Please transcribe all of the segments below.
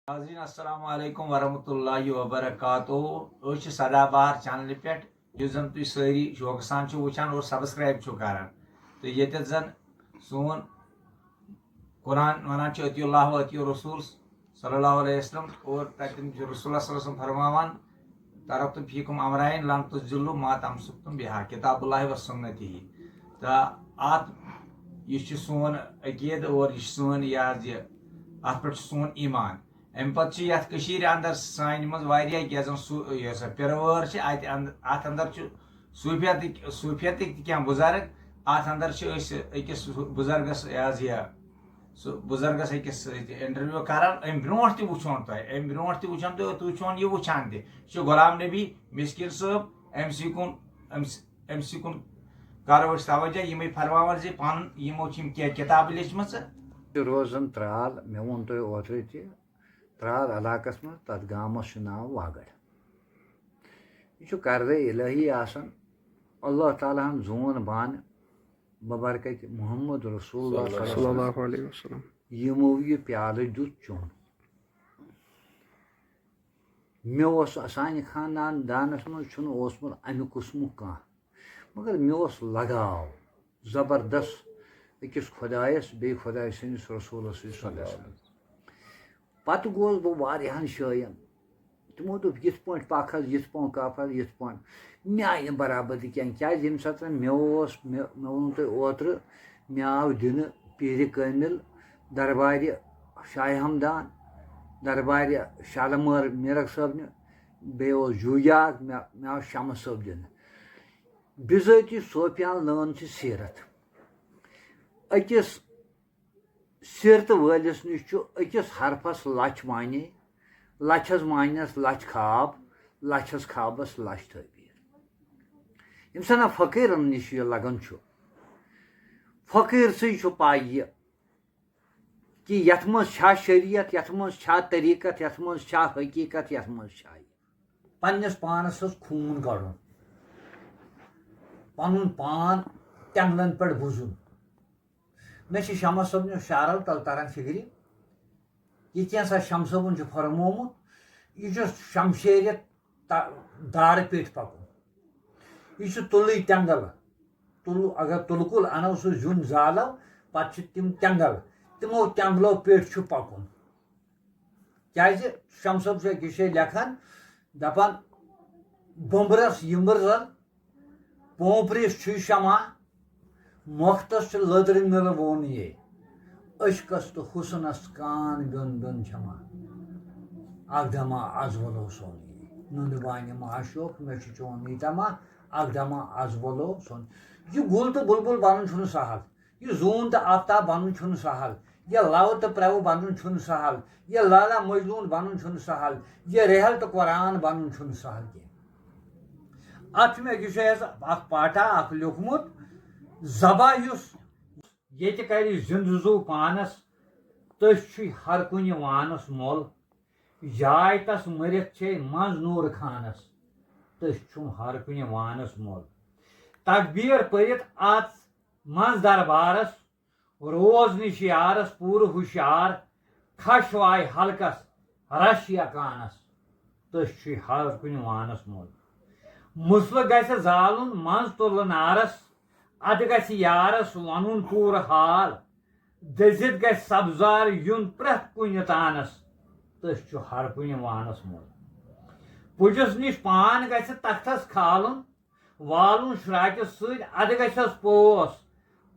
ناظرین السلام علیکم ورحمۃ اللہ وبرکاتہ سدا بہار چینل پہ زن تھی ساری شوق سان وچان اور سبسکرائب کران تو یہ زن سون قرآن ونان اتی اللہ و اتی رسول صلی اللہ علیہ وسلم اور تتن رسول اللہ صلی اللہ علیہ وسلم فرماوان ترقت فیکم امرائن لن تزلوا ما تمسکتم بها کتاب اللہ و سنتی تو ات یہ سون عقید اور یہ سون یہ ات پہ سون ایمان ام پتہ یت اندر سان مز زن پیروار ات اندر صوفیت کیا بزرگ ات اندر اکس بزرگس بزرگس اکس انٹرویو کران ام برو تہ وچھون تہ ام برو تہ وچھان تہ تھی یہ وچھان تہ غلام نبی مسکین صاحب ام سی کن کرو توجہ یہ فرماوان زِ پن یمو کی کتاب لچھم روزان ترال مے وون تہ اوترے تہ ترال علاقس من تر گامس ناو واگڑ یہ کردے الہی آسان اللہ تعالیٰ ہن زون بان ببرکت محمد رسول اللہ صلی اللہ علیہ وسلم یمو یہ پیالہ دت چون مے سانہ خاندان دانس من اوسمت امہ قسمک کان مگر مے لگاو زبردست اکس خدایس بی خدائے سندس رسولس صلی اللہ علیہ وسلم پتہ گوس بہ واریاہن جاین تمو دوپ یت پٲٹھۍ پکھ حظ یت پٲٹھۍ کپ حظ یت پٲٹھۍ مےٚ آیہِ نہٕ برابردی کینٛہہ کیازِ ییٚمہِ ساتہٕ مےٚ ووٚنوُ تۄہہِ اوترٕ مےٚ آو دِنہٕ پیٖرِ کٲمِل دربارِ شاہِ ہمدان دربارِ شالمٲر میٖرک صٲبنہِ بیٚیہِ اوس جوٗجاگ مےٚ آو شمس صٲب دِنہٕ بِذٲتی صوفیان لٲن چھِ سیٖرت أکِس سیٖرتہٕ وٲلِس نِش چھُ أکِس حرفس لچھ معنے لچھس معنیس لچھ خواب لچھس خوابس لچھ تعبیر ییٚمہِ ساتہٕ فقیٖرن نِش یہِ لگان چھُ فقیٖر سٕے چھُ پاے یہِ کہ یتھ منٛز چھا شریعت یتھ منٛز چھا طریٖقت یتھ منٛز چھا حقیٖقت یتھ منٛز چھا یہِ پننِس پانس حظ خوٗن کڑُن پنُن پان تٮ۪نٛگلن پٮ۪ٹھ بُزُن مےٚ چھِ شمس صٲبنہِ شعرو تل تران فکرِ یہ کینٛژھا شمس صٲبن چھُ فرمومُت یہ چھُ شمشیرِ دارٕ پیٚٹھۍ پکُن یہ چھُ تُلٕے تٮ۪نٛگل اگر تُلہٕ کُل انو سُہ زیُن زالو پتہٕ چھِ تِم تٮ۪نٛگل تِمو تٮ۪نٛگلو پیٚٹھۍ چھُ پکُن کیازِ شمس صٲب چھُ أکِس جایہِ لیکھان دپان بومبرس یمبر زن پومپرِس چھُے شمع مۄختس چھُ لٔدرِ مِلہٕ ووٚن یے اشکس تہٕ حسنس کان بیوٚن بیوٚن چھما اکھ دما از ولو سون نُنہٕ بانہِ معشوق مےٚ چھُ چون یی تما اکھ دما از ولو سون یہ گُل تہٕ بُلبُل بنُن چھُنہٕ سہل یہ زوٗن تہٕ آفتاب بنُن چھُنہٕ سہل یہ لو تہٕ پرٛو بنُن چھُنہٕ سہل یہ لالا مجنون بنُن چھُنہٕ سہل یہ رحل تہٕ قرآن بنُن چھُنہٕ سہل کینٛہہ اتھ چھُ مےٚ أکِس جایہِ اکھ پاٹھا اکھ لیوٗکھمُت زبا یُس ییٚتہِ کرِ زِندٕ زوٗ پانس تٔسۍ چھُے ہر کُنہِ وانس مۄل جاے تس مٔرِتھ چھے منٛز نوٗر خانس تٔسۍ چھُم ہر کُنہِ وانس مۄل تقبیٖر پٔرِتھ ات منٛز دربارس روز نِش یارس پوٗرٕ ہُشیار کھش واے حلقس رش یکانس تٔسۍ چھُے ہر کُنہِ وانس مۄل مُسلہٕ گژھِ زالُن منٛز تُلہٕ نارس ادٕ گژھِ یارس ونُن پوٗرٕ حال دٔزِتھ گژھِ سبزار یُن پرٛٮ۪تھ کُنہِ تانس تٔسۍ چھُ ہر کُنہِ وانس مۄل پُجس نِش پان گژھِ تختس کھالُن والُن شراکہِ سۭتۍ ادٕ گژھٮ۪س پوس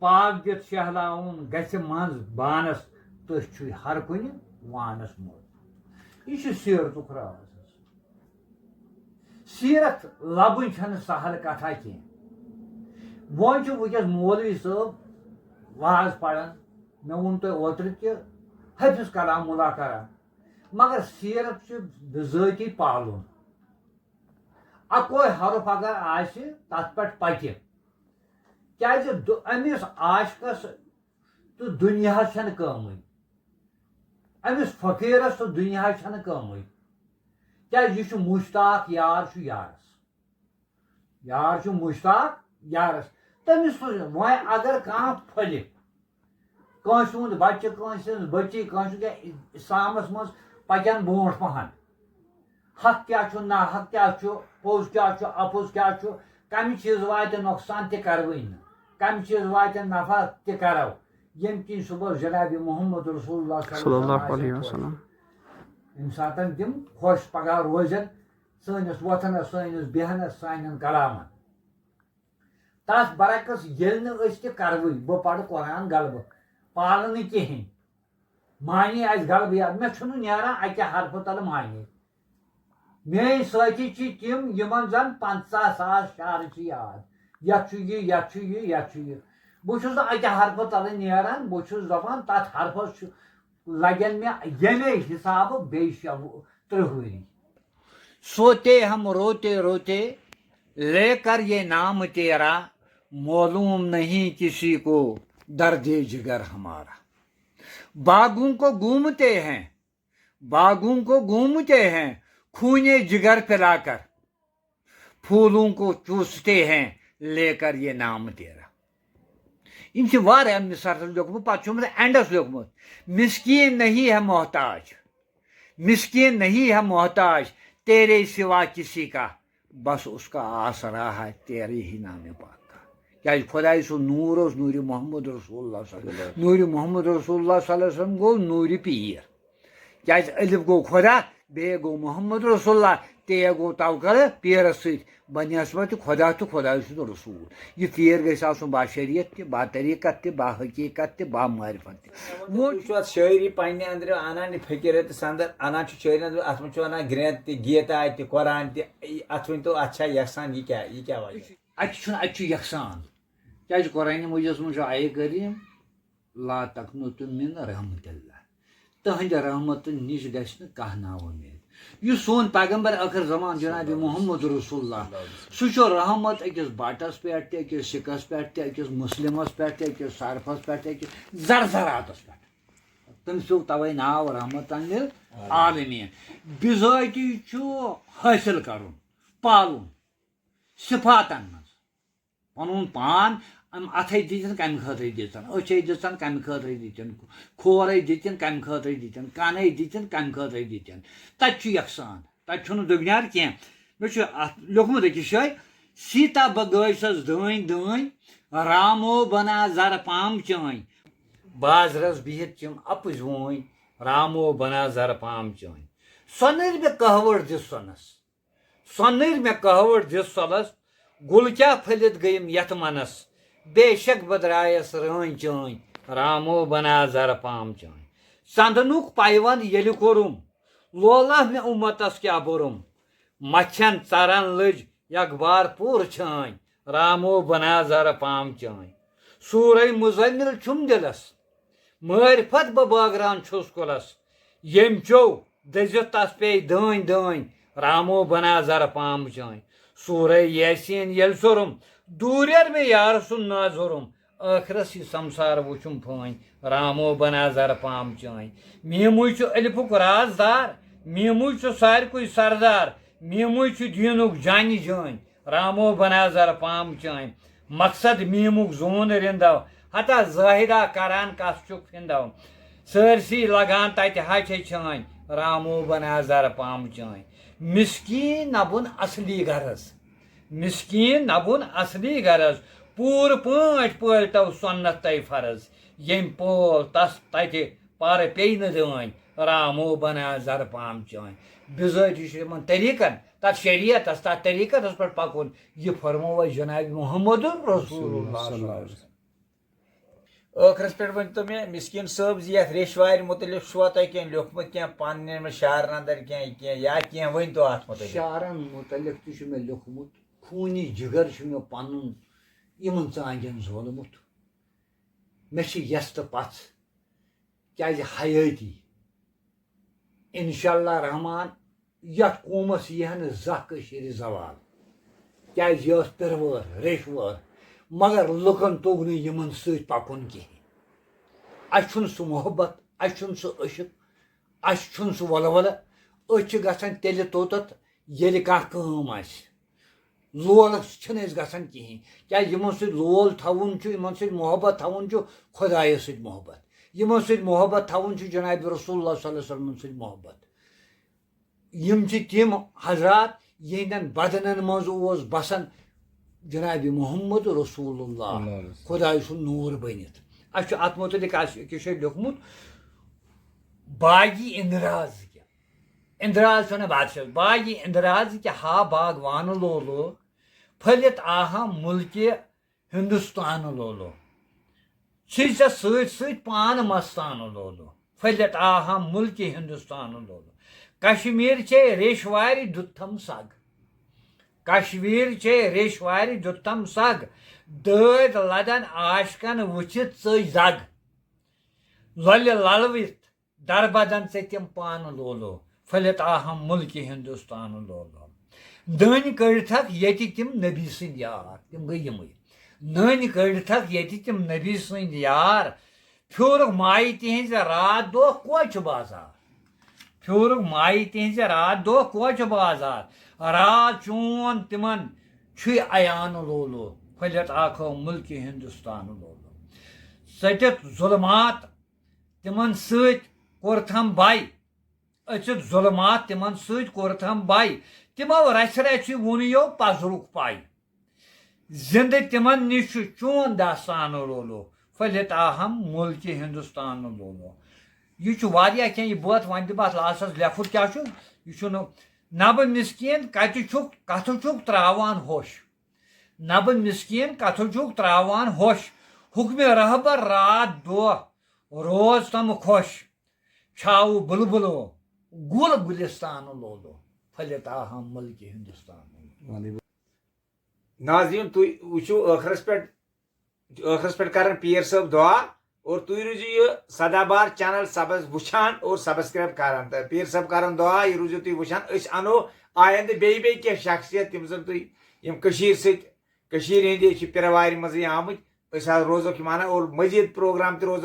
پاک دِتھ شہلاوُن گژھِ منٛز بانس تٔسۍ چھُے ہر کُنہِ وانس مۄل یہ چھُ سیرتُک راز سیرت لبٕنۍ چھنہٕ سہل کتھا کینٛہہ وۄنۍ چھُ وٕنکیٚس مولوی صٲب واز پران مےٚ ووٚن تۄہہِ اوترٕ تہِ حٲفِظ کلام اللہ کران مگر سیرت چھُ بِذٲتی پالُن اکوے حرف اگر آسہِ تتھ پٮ۪ٹھ پکہِ کیازِ أمِس عاشقس تہٕ دُنیاہس چھنہٕ کٲمٕے أمِس فقیٖرس تہٕ دُنیاہس چھنہٕ کٲمٕے کیازِ یہِ چھُ مُشتاق یار چھُ یار چھُ مُشتاق یارس تٔمِس وۄنۍ اگر کانٛہہ پھٔلہِ کٲنٛسہِ ہُنٛد بچہِ کٲنٛسہِ ہٕنٛز بٔچی کٲنٛسہِ اسلامس منٛز پکن برونٛٹھ پہن حق کیا چھُ نا حق کیا چھُ پوٚز کیا چھُ اپوٚز کیا چھُ کمہِ چیٖز واتہِ نۄقصان تہِ کروٕے نہٕ کمہِ چیٖز واتہِ نفع تہِ کرو ییٚمہِ کِنۍ صُبحس جناب محمد رسول اللہ صلی اللہ علیہ وسلم ییٚمہِ ساتہٕ تِم خۄش پگہہ روزن سٲنِس وۄتھنس سٲنِس بیہنس سانٮ۪ن کلامن تتھ برعکس ییٚلہِ نہٕ أسۍ تہِ کروٕے بہٕ پرٕ قرآن غلبہٕ پالہٕ نہٕ کِہینۍ معنی آسہِ غلبہٕ یاد مےٚ چھُنہٕ نیران اکہِ حرفہٕ تلہٕ معنی میٲنۍ سٲتھی چھِ تِم یِمن زن 50,000 شعرٕ چھِ یاد یتھ چھُ یہِ یتھ چھُ یہِ یتھ چھُ یہِ بہٕ چھُس نہٕ اکہِ حرفہٕ تلہٕ نیران بہٕ چھُس دپان تتھ حرفس چھُ لگن مےٚ ییٚمے حسابہٕ بیٚیہِ 30 ؤری سوتے ہم روتے روتے لے کر یہ نام تیرا معلوم نہیں کسی کو درد جگر ہمارا باغوں کو گھومتے ہیں خونے جگر پلا کر پھولوں کو چوستے ہیں لے کر یہ نام تیرا ان سے واریاہ مثال لیوکھمُت پتہٕ چھُم اینڈس لیوکھمُت مسکین نہیں ہے محتاج تیرے سوا کسی کا بس اس کا آسرا ہے تیرے ہی نام پاک کا کیازِ خۄداے سُنٛد نوٗر اوس نوٗرِ محمد رسول اللہ صلی اللہ علیہ نوٗرِ محمد رسول اللہ صلی اللہ علیہ وسلم گوٚو نوٗرِ پیٖر کیازِ الف گوٚو خۄدا بیٚیہِ گوٚو محمد رسول اللہ تے گوٚو توکل پیٖرس سۭتۍ بنسبت خۄدا تہٕ خۄداے سُنٛد رسوٗل یہِ پیٖر گژھِ آسُن با شریعت تہِ با طریقت تہِ با حقیٖقت تہِ با معرفت تہِ وۄنۍ چھُ اتھ شٲعری پننہِ أنٛدرٕ انان یہِ فقیٖرتِس انٛدر انان چھُ شٲعری انٛدر اتھ منٛز چھُ انان گرٛٮ۪د تہِ گیٖتا تہِ قرآن تہِ اتھ ؤنۍتو اتھ چھا یکسان یہِ کیاہ وجہ اتہِ چھُ یکسان کیازِ قرآنِ مجیدس منٛز چھُ آیے کریم لا تقنطوا من رحمت اللہ تہنٛدِ رحمتہٕ نِش گژھِ نہٕ کانٛہہ نا اُمید یُس سون پیغمبر ٲخر زمان جناب محمد رسول اللہ سُہ چھُ رحمت أکِس بٹس پٮ۪ٹھ تہِ أکِس سِکس پٮ۪ٹھ تہِ أکِس مُسلمس پٮ۪ٹھ تہِ أکِس سرفس پٮ۪ٹھ تہِ أکِس زرزراتس پٮ۪ٹھ تٔمِس پیوٚو تَوَے ناو رحمتن لِلعالمیٖن بِذٲتی چھُ حٲصِل کرُن پالُن صفاتن منٛز پنُن پان اتھے دِتِن کمہِ خٲطرٕ دِژن أچھے دِژن کمہِ خٲطرٕ دِتِن کھورے دِتِن کمہِ خٲطرٕ دِتِن کنے دِتِن کمہِ خٲطرٕ دِتِن تتہِ چھُ یکسان تتہِ چھُنہٕ دُگنیار کینٛہہ مےٚ چھُ اتھ لیوکھمُت أکِس جایہِ سیٖتا بگٲیسس دٲنۍ دٲنۍ رامو بنا زر پام چٲنۍ بازرس بِہِتھ چھِم اپٕز وٲنۍ رامو بنا زر پام چٲنۍ سۄنٕرۍ مےٚ کہوٕڑ دِژ سۄلس گُل کیٛاہ پھٔلِتھ گٔیِم یتھ منس بے شک بہٕ درٛایس رٲنۍ چٲنۍ رامو بنا زر پام چٲنۍ ژندنُک پیوند ییٚلہِ کوٚرُم لولہ مےٚ اُمتس کیٛاہ بوٚرُم مچھن ژرن لٔج یکبار پوٗرٕ چھٲنۍ رامو بنا زر پام چٲنۍ سورے مُزمِل چھُم دِلس مٲرفت بہٕ بٲگران چھُس کُلس ییٚمۍ چیوٚو دٔزِتھ تس پیٚیہِ دٲنۍ دٲنۍ رامو بنا زر پام چٲنۍ سورے یاسیٖن ییٚلہِ سوٚرُم دوٗریر مےٚ یار سُنٛد ناظُرُم ٲخرس یہِ سمسار وٕچھُم فٲنۍ رامو بنا زر پام چٲنۍ میٖمٕے چھُ الفُک رازدار میٖمٕے چھُ سارکُے سردار میٖمٕے چھُ دیٖنُک جانہِ جٲنۍ رامو بنا زر پام چٲنۍ مقصد میٖمُک زوٗن رِندو ہتا زٲہِدا کران کس چھُکھ فِندو سٲرسٕے لگان تتہِ ہچھے چھٲنۍ رامو بنا زر پام چٲنۍ مسکیٖن نبُن اصلی غرض پوٗرٕ پٲٹھۍ پٲلتو سۄنت تۄہہِ فرض ییٚمۍ پول تس تتہِ پرٕ پیٚیہِ نہٕ دٲنۍ رامو بنا زر پام چٲنۍ بِذٲتی چھُ یِمن طریٖقن تتھ شریعتس تتھ طریٖقتس پٮ۪ٹھ پکُن یہِ فرموو اسہِ جناب محمد رسول اللہ ٲخرس پٮ۪ٹھ ؤنۍتو مےٚ مسکیٖن صٲب زِ یتھ ریٚشۍ وارِ مُتعلق چھُوا تۄہہِ کینٛہہ لیوکھمُت کینٛہہ پننٮ۪ن شعرن انٛدر کینٛہہ یا کینٛہہ ؤنۍتو اتھ مُتعلق شعرن مُتعلق تہِ چھُ مےٚ لیوکھمُت خوٗنی جگر چھُ مےٚ پنُن یِمن ژانٛگٮ۪ن زولمُت مےٚ چھِ یس تہٕ پژھ کیازِ حیٲتی انشاء اللہ رحمان یتھ قومس یی ہا نہٕ زانٛہہ کٔشیٖرِ زوال کیازِ یہِ ٲس پِروٲر ریٚشۍ وٲر مگر لُکن توٚگ نہٕ یِمن سۭتۍ پکُن کِہینۍ اسہِ چھُنہٕ سُہ محبت اسہِ چھُنہٕ سُہ عشق اسہِ چھُنہٕ سُہ ولولہٕ أسۍ چھِ گژھان تیٚلہِ توٚتتھ ییٚلہِ کانٛہہ کٲم آسہِ لول چھِنہٕ أسۍ گژھان کِہینۍ کیازِ یِمن سۭتۍ لول تھاوُن چھُ یِمن سۭتۍ محبت تھاوُن چھُ خۄدایس سۭتۍ محبت یِمن سۭتۍ محبت تھاوُن چھُ جناب رسول اللہ صلی اللہ علیہ وسلمن سۭتۍ محبت یم چھ تم حضرات یہندن بدنن مز اوس بسان جناب محمد رسول اللہ خدائے سن نور بنت اچھ ات متعلق کس لیکھمت باغی اندراز کیا اندراز ون بادشاہ باغی اندراز کیا ہا باغوان لولو پھلت آہا ملک ہندوستان لولو چھ ست ست پان مستان لولو پھلت آہا ملک ہندوستان لولو کشمیر چے ریشواری دتم سگ کشمیر چے ریشواری دتم سگ دید لدن آشکن وچت ژ زگ لل للوت دربدن سے تم پان لولو پھلت آہم ملک ہندوستان لولو دن کڑتھک یتی تم نبی سند یار تم گئی یمے نن کڑتھک یتی تم نبی سند یار پھیورک مائی تہذ رات دہ کوچ بازار پھیورک مائی تہذ رات دہ کوچ بازار رات چون تمن چھ عیان لولو پھلت آکھو ملک ہندوستان لولو سٹت ظلمات تمن ست کورتھم بائی اچت ظلمات تمن ست کورتھم بائی تمو رچھ رچھ ونیو پزرک پائی زند تمن نش چون داستان لولو پھلت آہم ملک ہندوستان لولو یہ واریاہ کینٛہہ یہ بٲتھ وۄنۍ دِمہٕ اتھ لاسٹس لیکھُن کیاہ چھُ یہ چھُنہٕ نبہٕ مسکیٖن کتہِ چھُکھ کتھٕ چھُکھ تراوان ہوش نبہٕ مسکیٖن کتھٕ چھُکھ تراوان ہوش حُکمہِ رہبر رات دۄہ روز تم خوش چھاوٕ بُلبُلو گُل گُلستان لولو پھلت آہم ملک ہندوستان ناظرین تُہۍ وٕچھِو ٲخرس پٮ۪ٹھ کران پیٖر صٲب دعا اور تُہۍ روٗزِو یہِ سدا بار چینل وٕچھان اور سبسکرایب کران تہٕ پیٖر صٲب کران دعا یہِ روٗزِو تُہۍ وٕچھان أسۍ انو آیندٕ بیٚیہِ کینٛہہ شخصیت یِم زن تُہۍ یِم کٔشیٖرِ سۭتۍ کٔشیٖرِ ہٕنٛدۍ چھِ پیٖرٕ وارِ منٛزٕے آمٕتۍ أسۍ حظ روزوکھ یِم انان اور مزیٖد پروگرام تہِ روزو